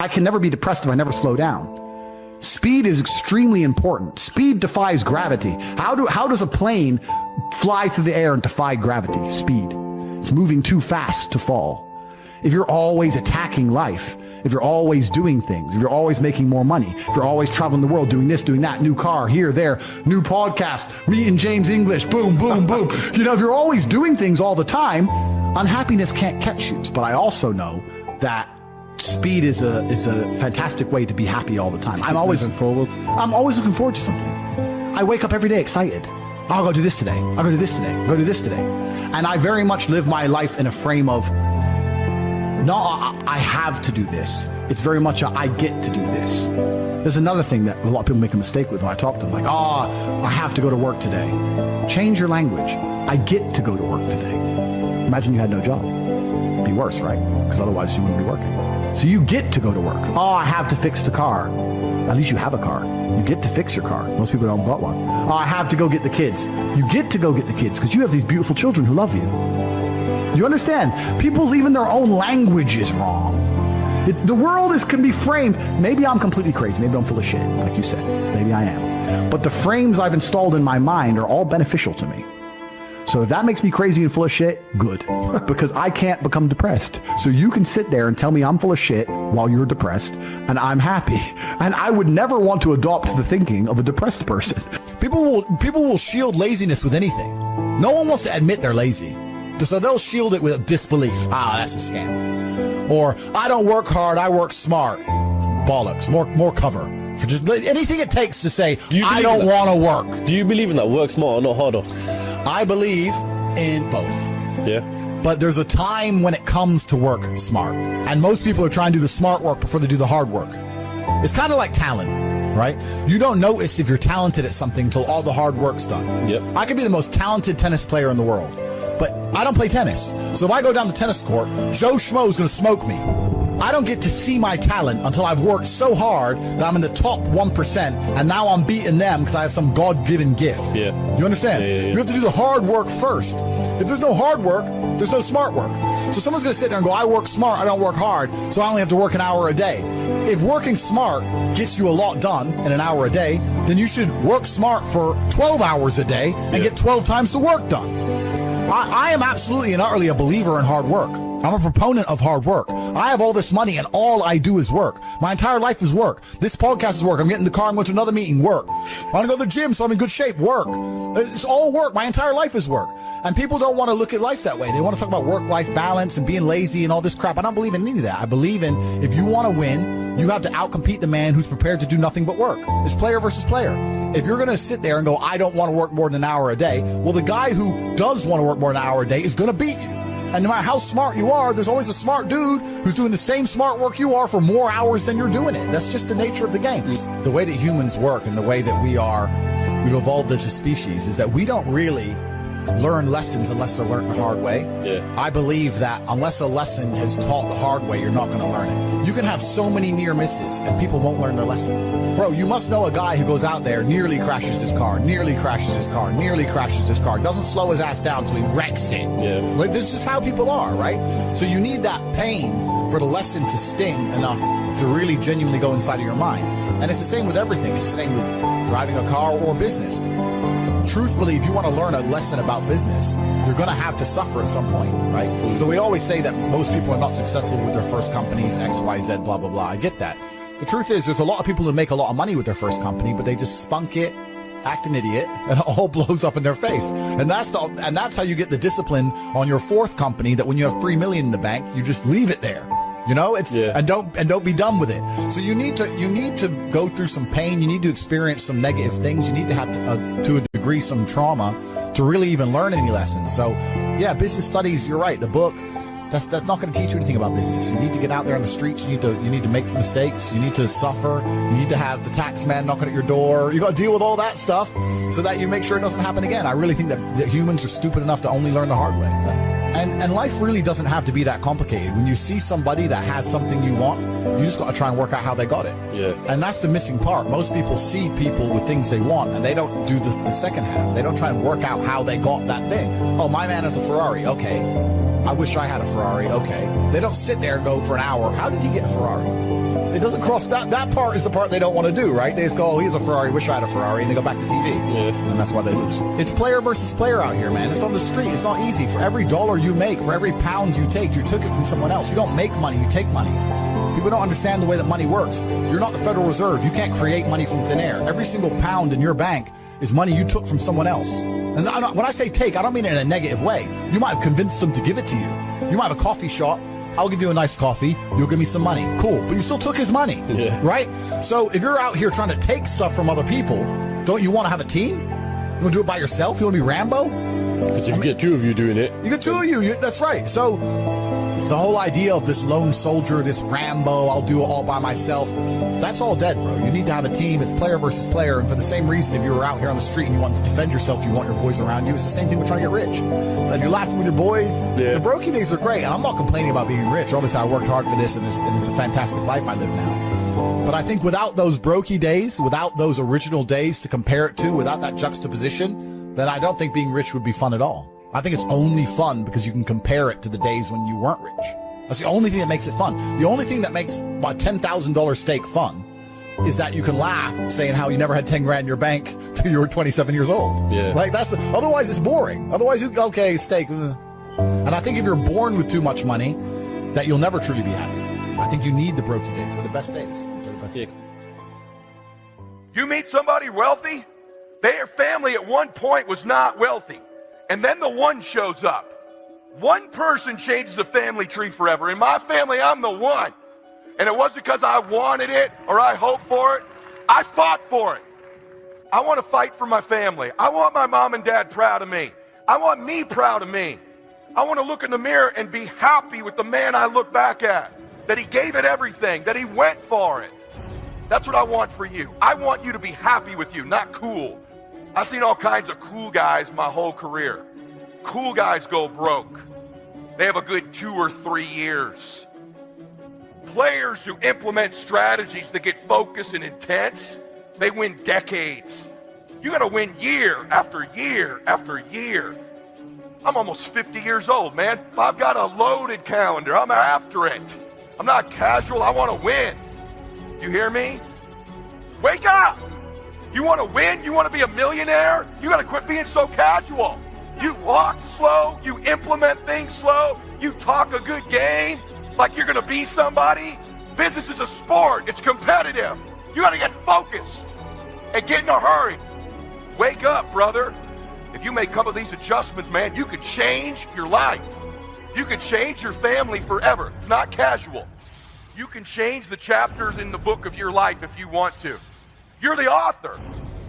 I can never be depressed if I never slow down. Speed is extremely important. Speed defies gravity. How does a plane fly through the air and defy gravity? Speed. It's moving too fast to fall. If you're always attacking life, if you're always doing things, if you're always making more money, if you're always traveling the world, doing this, doing that, new car, here, there, new podcast, meeting James English, boom, boom, boom. You know, if you're always doing things all the time, unhappiness can't catch you. But I also know that speed is a fantastic way to be happy all the time. I'm always looking forward to something. I wake up every day excited. I'll go do this today. I'll go do this today. I'll go do this today. And I very much live my life in a frame of, no, I have to do this. It's very much a, I get to do this. There's another thing that a lot of people make a mistake with when I talk to them, like, I have to go to work today. Change your language. I get to go to work today. Imagine you had no job. It'd be worse, right? Because otherwise you wouldn't be working. So you get to go to work. I have to fix the car. At least you have a car. You get to fix your car. Most people don't got one. I have to go get the kids. You get to go get the kids because you have these beautiful children who love you. You understand? People's even their own language is wrong. The world can be framed. Maybe I'm completely crazy. Maybe I'm full of shit, like you said. Maybe I am. But the frames I've installed in my mind are all beneficial to me. So if that makes me crazy and full of shit, good. Because I can't become depressed. So you can sit there and tell me I'm full of shit while you're depressed, and I'm happy. And I would never want to adopt the thinking of a depressed person. People will shield laziness with anything. No one wants to admit they're lazy. So they'll shield it with disbelief. That's a scam. Or, I don't work hard, I work smart. Bollocks. More cover. For just anything it takes to say, I don't want to work. Do you believe in that? Work smart or not harder? I believe in both. Yeah. But there's a time when it comes to work smart. And most people are trying to do the smart work before they do the hard work. It's kind of like talent, right? You don't notice if you're talented at something until all the hard work's done. Yep. I could be the most talented tennis player in the world, but I don't play tennis. So if I go down the tennis court, Joe Schmo's going to smoke me. I don't get to see my talent until I've worked so hard that I'm in the top 1%, and now I'm beating them because I have some God-given gift. Yeah. You understand? Yeah. You have to do the hard work first. If there's no hard work, there's no smart work. So someone's going to sit there and go, I work smart, I don't work hard, so I only have to work an hour a day. If working smart gets you a lot done in an hour a day, then you should work smart for 12 hours a day and get 12 times the work done. I am absolutely and utterly a believer in hard work. I'm a proponent of hard work. I have all this money and all I do is work. My entire life is work. This podcast is work. I'm getting in the car, I'm going to another meeting, work. I want to go to the gym so I'm in good shape, work. It's all work. My entire life is work. And people don't want to look at life that way. They want to talk about work-life balance and being lazy and all this crap. I don't believe in any of that. I believe in if you want to win, you have to outcompete the man who's prepared to do nothing but work. It's player versus player. If you're going to sit there and go, I don't want to work more than an hour a day, well, the guy who does want to work more than an hour a day is going to beat you. And no matter how smart you are, there's always a smart dude who's doing the same smart work you are for more hours than you're doing it. That's just the nature of the game. The way that humans work and the way that we've evolved as a species is that we don't really learn lessons unless they're learned the hard way. Yeah. I believe that unless a lesson is taught the hard way, you're not going to learn it. You can have so many near misses and people won't learn their lesson. Bro, you must know a guy who goes out there, nearly crashes his car, nearly crashes his car, nearly crashes his car, doesn't slow his ass down until he wrecks it. Yeah. Like, this is just how people are, right? So you need that pain for the lesson to sting enough to really genuinely go inside of your mind. And it's the same with everything. It's the same with driving a car or business. Truthfully, if you want to learn a lesson about business, you're going to have to suffer at some point, right? So we always say that most people are not successful with their first companies, X, Y, Z, blah, blah, blah. I get that. The truth is, there's a lot of people who make a lot of money with their first company, but they just spunk it, act an idiot, and it all blows up in their face. And that's how you get the discipline on your fourth company, that when you have $3 million in the bank, you just leave it there. You know, and don't be done with it. So you need to go through some pain. You need to experience some negative things. You need to have to a degree some trauma to really even learn any lessons. So yeah, business studies, you're right. The book, that's not going to teach you anything about business. You need to get out there on the streets. You need to make mistakes. You need to suffer. You need to have the tax man knocking at your door. You got to deal with all that stuff so that you make sure it doesn't happen again. I really think that humans are stupid enough to only learn the hard way. And life really doesn't have to be that complicated. When you see somebody that has something you want, you just got to try and work out how they got it. Yeah. And that's the missing part. Most people see people with things they want, and they don't do the second half. They don't try and work out how they got that thing. Oh, my man has a Ferrari. Okay. I wish I had a Ferrari. Okay. They don't sit there and go for an hour, how did he get a Ferrari? It doesn't cross, that part is the part they don't want to do, right? They just go, oh, he has a Ferrari, wish I had a Ferrari, and they go back to TV. Yeah. And that's why they lose. It's player versus player out here, man. It's on the street. It's not easy. For every dollar you make, for every pound you take, you took it from someone else. You don't make money, you take money. People don't understand the way that money works. You're not the Federal Reserve. You can't create money from thin air. Every single pound in your bank is money you took from someone else. And when I say take, I don't mean it in a negative way. You might have convinced them to give it to you. You might have a coffee shop. I'll give you a nice coffee. You'll give me some money. Cool. But you still took his money, right? So if you're out here trying to take stuff from other people, don't you want to have a team? You want to do it by yourself? You want to be Rambo? Because if you get two of you doing it. You get two of you. That's right. So the whole idea of this lone soldier, this Rambo, I'll do it all by myself, that's all dead, bro. You need to have a team. It's player versus player. And for the same reason, if you were out here on the street and you want to defend yourself, you want your boys around you, it's the same thing with trying to get rich. Like you're laughing with your boys. Yeah. The brokey days are great. And I'm not complaining about being rich. Obviously, I worked hard for this, and it's a fantastic life I live now. But I think without those brokey days, without those original days to compare it to, without that juxtaposition, then I don't think being rich would be fun at all. I think it's only fun because you can compare it to the days when you weren't rich. That's the only thing that makes it fun. The only thing that makes my $10,000 steak fun is that you can laugh saying how you never had 10 grand in your bank till you were 27 years old. Yeah. Like otherwise it's boring. Otherwise okay, steak. And I think if you're born with too much money, that you'll never truly be happy. I think you need the brokey days. They're the best days. They're the best days. You meet somebody wealthy, their family at one point was not wealthy. And then the one shows up. One person changes the family tree forever. In my family, I'm the one. And it wasn't because I wanted it or I hoped for it. I fought for it. I want to fight for my family. I want my mom and dad proud of me. I want me proud of me. I want to look in the mirror and be happy with the man I look back at. That he gave it everything, that he went for it. That's what I want for you. I want you to be happy with you, not cool. I've seen all kinds of cool guys my whole career. Cool guys go broke. They have a good 2 or 3 years. Players who implement strategies that get focused and intense, they win decades. You got to win year after year after year. I'm almost 50 years old, man. I've got a loaded calendar. I'm after it. I'm not casual. I want to win. You hear me? Wake up! You want to win? You want to be a millionaire? You got to quit being so casual. You walk slow. You implement things slow. You talk a good game like you're going to be somebody. Business is a sport. It's competitive. You got to get focused and get in a hurry. Wake up, brother. If you make a couple of these adjustments, man, you could change your life. You could change your family forever. It's not casual. You can change the chapters in the book of your life if you want to. You're the author.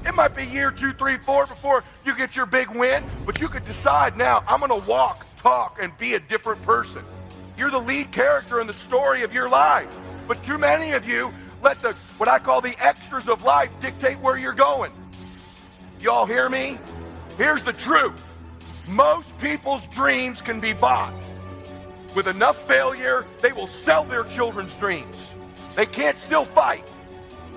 It might be year 2, 3, 4 before you get your big win, but you could decide now, I'm going to walk, talk, and be a different person. You're the lead character in the story of your life. But too many of you let what I call the extras of life dictate where you're going. Y'all hear me? Here's the truth. Most people's dreams can be bought. With enough failure, they will sell their children's dreams. They can't still fight.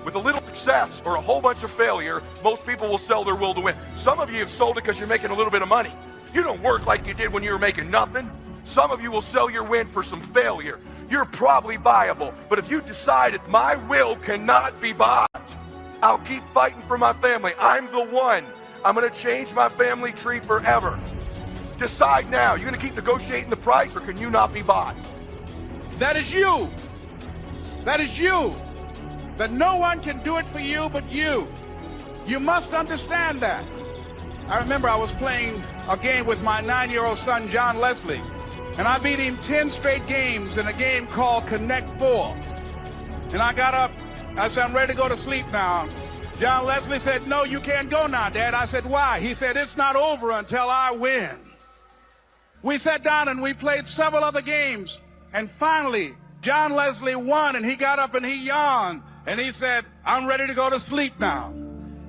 With a little success or a whole bunch of failure, most people will sell their will to win. Some of you have sold it because you're making a little bit of money. You don't work like you did when you were making nothing. Some of you will sell your win for some failure. You're probably buyable. But if you decided my will cannot be bought, I'll keep fighting for my family. I'm the one. I'm going to change my family tree forever. Decide now. You're going to keep negotiating the price, or can you not be bought? That is you. That is you. That no one can do it for you but you. You must understand that. I remember I was playing a game with my 9-year-old son, John Leslie, and I beat him 10 straight games in a game called Connect 4. And I got up. I said, I'm ready to go to sleep now. John Leslie said, no, you can't go now, Dad. I said, why? He said, it's not over until I win. We sat down and we played several other games. And finally, John Leslie won, and he got up and he yawned. And he said, I'm ready to go to sleep now.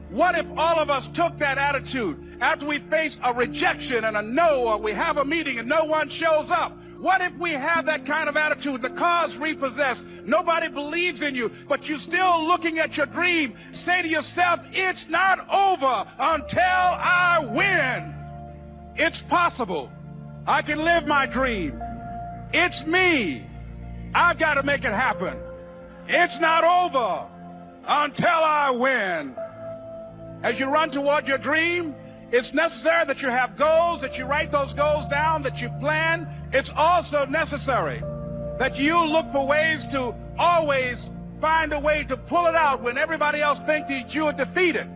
What if all of us took that attitude after we face a rejection and a no, or we have a meeting and no one shows up? What if we have that kind of attitude? The car's repossessed. Nobody believes in you, but you're still looking at your dream. Say to yourself, it's not over until I win. It's possible. I can live my dream. It's me. I've got to make it happen. It's not over until I win. As you run toward your dream, it's necessary that you have goals, that you write those goals down, that you plan. It's also necessary that you look for ways to always find a way to pull it out when everybody else thinks that you are defeated.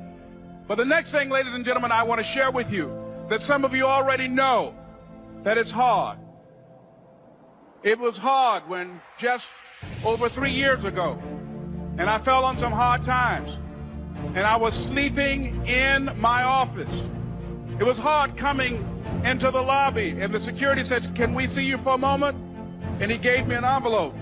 But the next thing, ladies and gentlemen, I want to share with you that some of you already know that it's hard. It was hard when just over 3 years ago, and I fell on some hard times, and I was sleeping in my office. It was hard coming into the lobby, and the security said, "Can we see you for a moment?" And he gave me an envelope.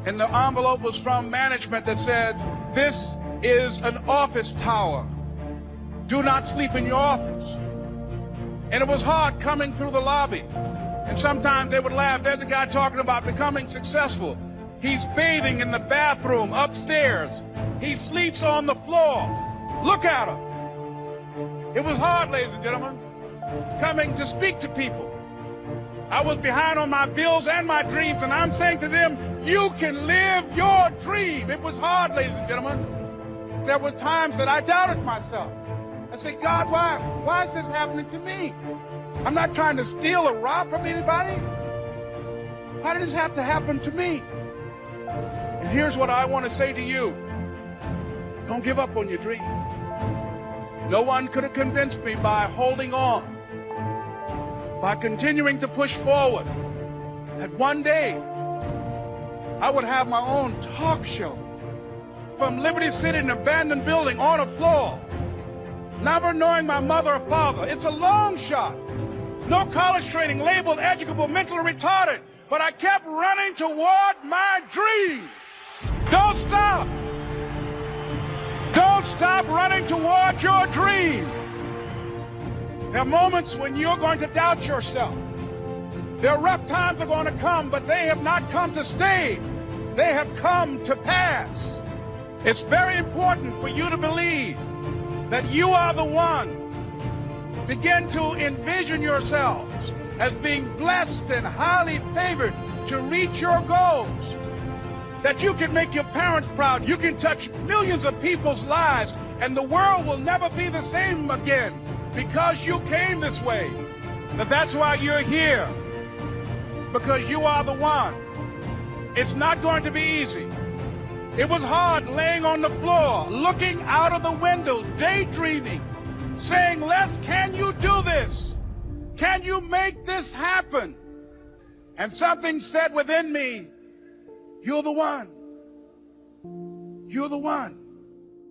And the envelope was from management that said, "This is an office tower. Do not sleep in your office." And it was hard coming through the lobby. And sometimes they would laugh. There's a guy talking about becoming successful. He's bathing in the bathroom upstairs. He sleeps on the floor. Look at him. It was hard, ladies and gentlemen, coming to speak to people. I was behind on my bills and my dreams, and I'm saying to them, you can live your dream. It was hard, ladies and gentlemen. There were times that I doubted myself. I said, God, why is this happening to me? I'm not trying to steal or rob from anybody. Why did this have to happen to me? And here's what I want to say to you. Don't give up on your dream. No one could have convinced me by holding on, by continuing to push forward, that one day I would have my own talk show from Liberty City, an abandoned building on a floor, never knowing my mother or father. It's a long shot. No college training, labeled educable, mentally retarded, but I kept running toward my dream. Don't stop. Don't stop running toward your dream. There are moments when you're going to doubt yourself. There are rough times that are going to come, but they have not come to stay. They have come to pass. It's very important for you to believe that you are the one. Begin to envision yourselves as being blessed and highly favored to reach your goals. That you can make your parents proud. You can touch millions of people's lives, and the world will never be the same again because you came this way. That's why you're here, because you are the one. It's not going to be easy. It was hard laying on the floor, looking out of the window, daydreaming, saying, Les, can you do this? Can you make this happen? And something said within me, you're the one. You're the one.